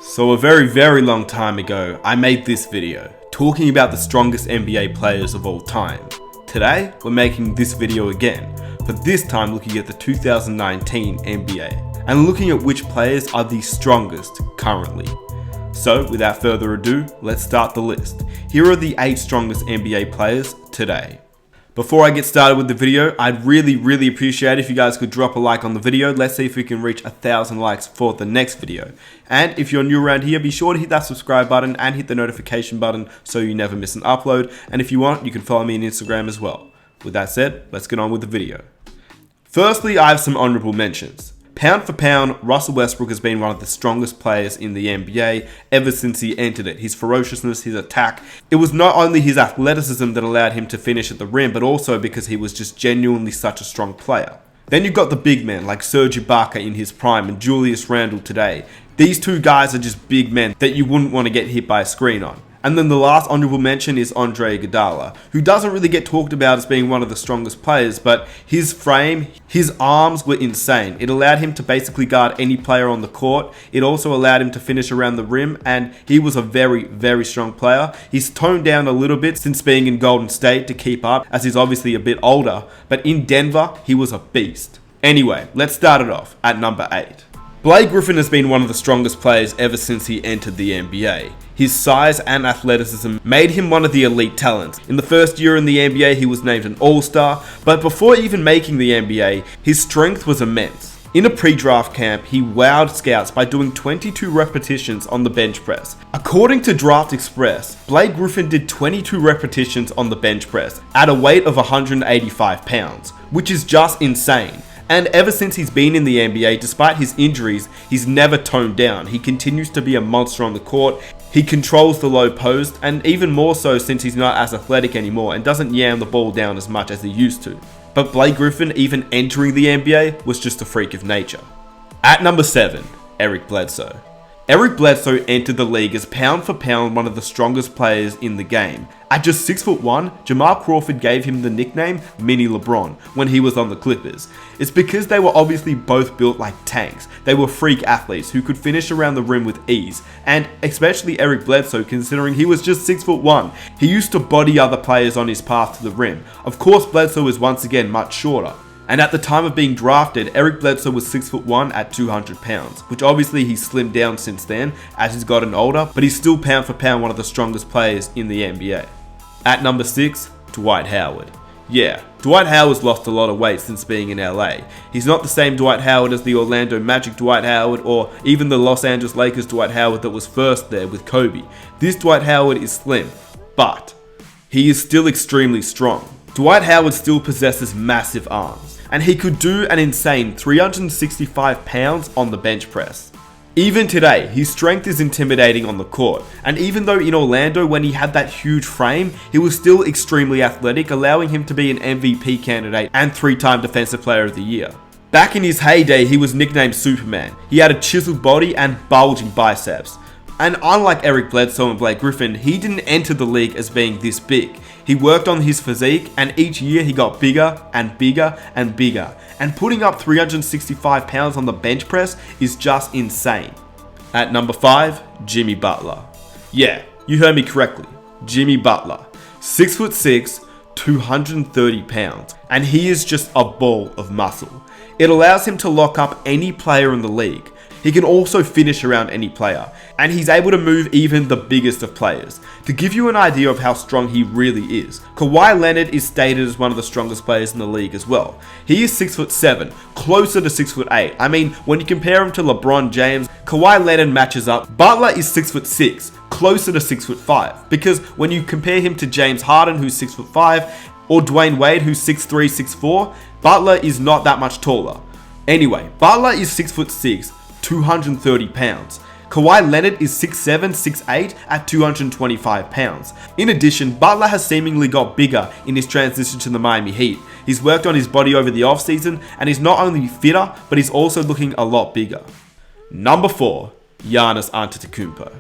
So a very long time ago, I made this video talking about the strongest NBA players of all time. Today, we're making this video again, but this time looking at the 2019 NBA and looking at which players are the strongest currently. So without further ado, let's start the list. Here are the 8 strongest NBA players today. Before I get started with the video, I'd really appreciate if you guys could drop a like on the video. Let's see if we can reach 1,000 likes for the next video. And if you're new around here, be sure to hit that subscribe button and hit the notification button so you never miss an upload. And if you want, you can follow me on Instagram as well. With that said, let's get on with the video. Firstly, I have some honorable mentions. Pound for pound, Russell Westbrook has been one of the strongest players in the NBA ever since he entered it. His ferociousness, his attack. It was not only his athleticism that allowed him to finish at the rim, but also because he was just genuinely such a strong player. Then you've got the big men like Serge Ibaka in his prime and Julius Randle today. These two guys are just big men that you wouldn't want to get hit by a screen on. And then the last honorable mention is Iguodala, who doesn't really get talked about as being one of the strongest players, but his frame, his arms were insane. It allowed him to basically guard any player on the court. It also allowed him to finish around the rim, and he was a very strong player. He's toned down a little bit since being in Golden State to keep up, as he's obviously a bit older, but in Denver, he was a beast. Anyway, let's start it off at number 8. Blake Griffin has been one of the strongest players ever since he entered the NBA. His size and athleticism made him one of the elite talents. In the first year in the NBA, he was named an All-Star, but before even making the NBA, his strength was immense. In a pre-draft camp, he wowed scouts by doing 22 repetitions on the bench press. According to Draft Express, Blake Griffin did 22 repetitions on the bench press at a weight of 185 pounds, which is just insane. And ever since he's been in the NBA, despite his injuries, he's never toned down. He continues to be a monster on the court. He controls the low post, and even more so since he's not as athletic anymore and doesn't yam the ball down as much as he used to. But Blake Griffin, even entering the NBA, was just a freak of nature. At number 7, Eric Bledsoe. Eric Bledsoe entered the league as pound for pound one of the strongest players in the game. At just 6'1", Jamal Crawford gave him the nickname Mini LeBron when he was on the Clippers. It's because they were obviously both built like tanks. They were freak athletes who could finish around the rim with ease, and especially Eric Bledsoe, considering he was just 6'1". He used to body other players on his path to the rim. Of course, Bledsoe is once again much shorter. And at the time of being drafted, Eric Bledsoe was 6'1" at 200 pounds, which obviously he's slimmed down since then as he's gotten older, but he's still pound for pound one of the strongest players in the NBA. At number 6, Dwight Howard. Yeah, Dwight Howard's lost a lot of weight since being in LA. He's not the same Dwight Howard as the Orlando Magic Dwight Howard or even the Los Angeles Lakers Dwight Howard that was first there with Kobe. This Dwight Howard is slim, but he is still extremely strong. Dwight Howard still possesses massive arms, and he could do an insane 365 pounds on the bench press. Even today, his strength is intimidating on the court, and even though in Orlando when he had that huge frame, he was still extremely athletic, allowing him to be an MVP candidate and 3-time Defensive Player of the Year. Back in his heyday, he was nicknamed Superman. He had a chiseled body and bulging biceps. And unlike Eric Bledsoe and Blake Griffin, he didn't enter the league as being this big. He worked on his physique, and each year he got bigger and bigger and bigger. And putting up 365 pounds on the bench press is just insane. At number 5, Jimmy Butler. Yeah, you heard me correctly. Jimmy Butler. 6'6", 230 pounds. And he is just a ball of muscle. It allows him to lock up any player in the league. He can also finish around any player, and he's able to move even the biggest of players. To give you an idea of how strong he really is, Kawhi Leonard is stated as one of the strongest players in the league as well. He is 6'7", closer to 6'8". I mean, when you compare him to LeBron James, Kawhi Leonard matches up. Butler is 6'6", closer to 6'5", because when you compare him to James Harden, who's 6'5", or Dwayne Wade, who's 6'3", 6'4", Butler is not that much taller. Anyway, Butler is 6'6", 230 pounds. Kawhi Leonard is 6'7", 6'8", at 225 pounds. In addition, Butler has seemingly got bigger in his transition to the Miami Heat. He's worked on his body over the offseason, and he's not only fitter, but he's also looking a lot bigger. Number 4, Giannis Antetokounmpo.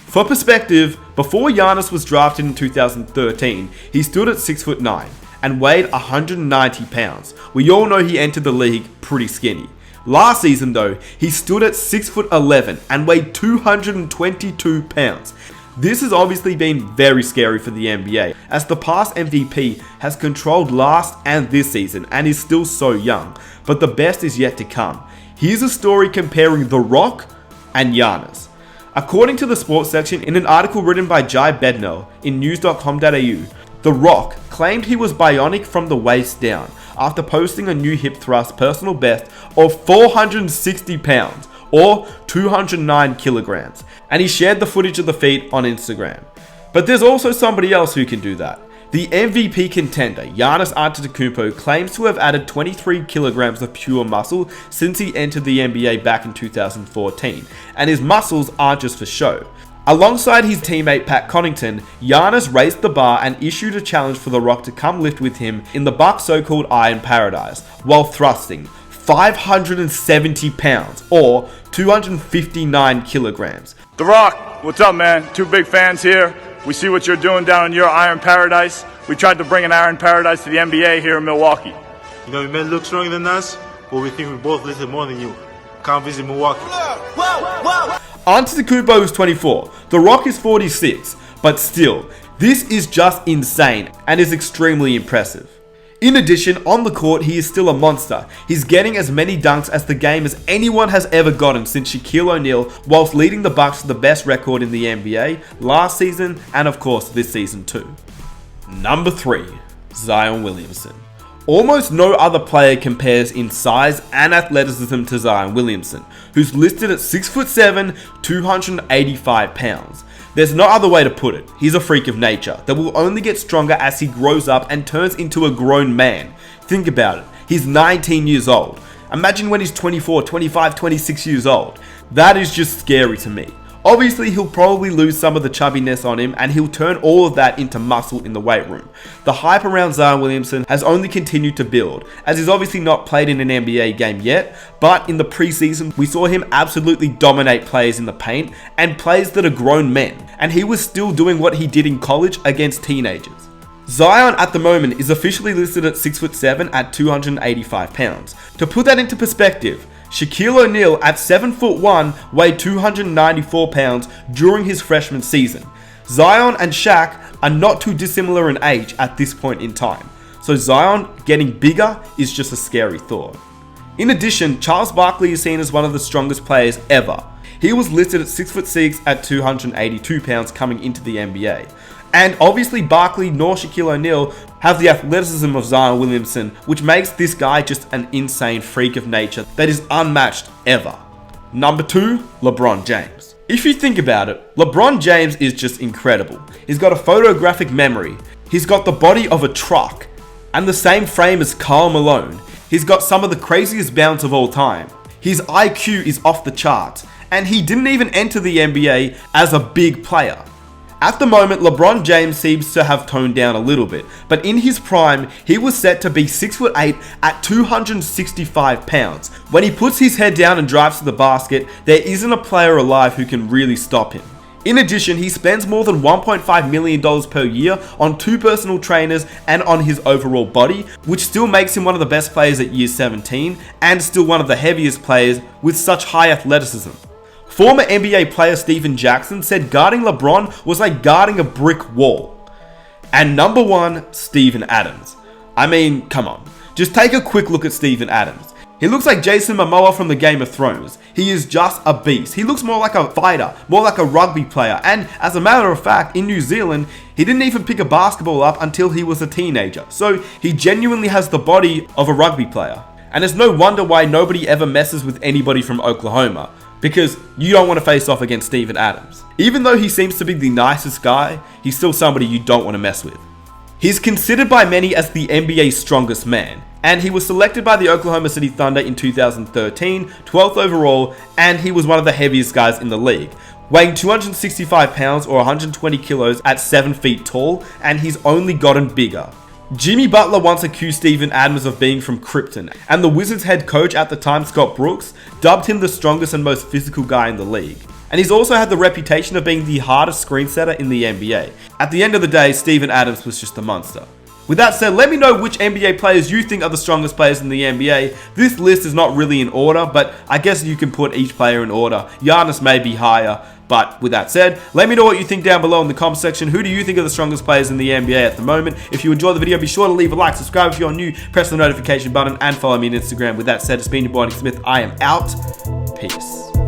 For perspective, before Giannis was drafted in 2013, he stood at 6'9", and weighed 190 pounds. We all know he entered the league pretty skinny. Last season though, he stood at 6'11" and weighed 222 pounds. This has obviously been very scary for the NBA, as the past MVP has controlled last and this season and is still so young, but the best is yet to come. Here's a story comparing The Rock and Giannis. According to the sports section in an article written by Jai Bednell in news.com.au, The Rock claimed he was bionic from the waist down after posting a new hip thrust personal best of 460 pounds or 209 kilograms, and he shared the footage of the feat on Instagram. But there's also somebody else who can do that. The MVP contender, Giannis Antetokounmpo, claims to have added 23 kilograms of pure muscle since he entered the NBA back in 2014, and his muscles aren't just for show. Alongside his teammate Pat Connaughton, Giannis raised the bar and issued a challenge for The Rock to come lift with him in the Bucks' so-called Iron Paradise, while thrusting 570 pounds or 259 kilograms. The Rock, what's up, man? Two big fans here. We see what you're doing down in your Iron Paradise. We tried to bring an Iron Paradise to the NBA here in Milwaukee. You know, you may look stronger than us, but we think we both lifted more than you. Come visit Milwaukee. Antetokounmpo is 24, The Rock is 46, but still, this is just insane and is extremely impressive. In addition, on the court, he is still a monster. He's getting as many dunks as the game as anyone has ever gotten since Shaquille O'Neal, whilst leading the Bucks to the best record in the NBA last season and of course this season too. Number 3, Zion Williamson. Almost no other player compares in size and athleticism to Zion Williamson, who's listed at 6'7", 285 pounds. There's no other way to put it. He's a freak of nature that will only get stronger as he grows up and turns into a grown man. Think about it. He's 19 years old. Imagine when he's 24, 25, 26 years old. That is just scary to me. Obviously, he'll probably lose some of the chubbiness on him and he'll turn all of that into muscle in the weight room. The hype around Zion Williamson has only continued to build, as he's obviously not played in an NBA game yet, but in the preseason, we saw him absolutely dominate players in the paint and players that are grown men, and he was still doing what he did in college against teenagers. Zion at the moment is officially listed at 6'7" at 285 pounds. To put that into perspective, Shaquille O'Neal at 7'1" weighed 294 pounds during his freshman season. Zion and Shaq are not too dissimilar in age at this point in time, so Zion getting bigger is just a scary thought. In addition, Charles Barkley is seen as one of the strongest players ever. He was listed at 6'6" at 282 pounds coming into the NBA. And obviously Barkley nor Shaquille O'Neal have the athleticism of Zion Williamson, which makes this guy just an insane freak of nature that is unmatched ever. Number 2, LeBron James. If you think about it, LeBron James is just incredible. He's got a photographic memory. He's got the body of a truck and the same frame as Karl Malone. He's got some of the craziest bounce of all time. His IQ is off the charts, and he didn't even enter the NBA as a big player. At the moment, LeBron James seems to have toned down a little bit, but in his prime, he was set to be 6'8" at 265 pounds. When he puts his head down and drives to the basket, there isn't a player alive who can really stop him. In addition, he spends more than $1.5 million per year on 2 personal trainers and on his overall body, which still makes him one of the best players at year 17 and still one of the heaviest players with such high athleticism. Former NBA player Steven Jackson said guarding LeBron was like guarding a brick wall. And number 1, Steven Adams. I mean, come on. Just take a quick look at Steven Adams. He looks like Jason Momoa from the Game of Thrones. He is just a beast. He looks more like a fighter, more like a rugby player. And as a matter of fact, in New Zealand, he didn't even pick a basketball up until he was a teenager. So he genuinely has the body of a rugby player. And it's no wonder why nobody ever messes with anybody from Oklahoma, because you don't want to face off against Steven Adams. Even though he seems to be the nicest guy, he's still somebody you don't want to mess with. He's considered by many as the NBA's strongest man, and he was selected by the Oklahoma City Thunder in 2013, 12th overall, and he was one of the heaviest guys in the league, weighing 265 pounds or 120 kilos at 7 feet tall, and he's only gotten bigger. Jimmy Butler once accused Steven Adams of being from Krypton, and the Wizards head coach at the time, Scott Brooks, dubbed him the strongest and most physical guy in the league. And he's also had the reputation of being the hardest screen setter in the NBA. At the end of the day, Steven Adams was just a monster. With that said, let me know which NBA players you think are the strongest players in the NBA. This list is not really in order, but I guess you can put each player in order. Giannis may be higher, but with that said, let me know what you think down below in the comment section. Who do you think are the strongest players in the NBA at the moment? If you enjoyed the video, be sure to leave a like, subscribe if you're new, press the notification button, and follow me on Instagram. With that said, it's been your boy Nick Smith. I am out. Peace.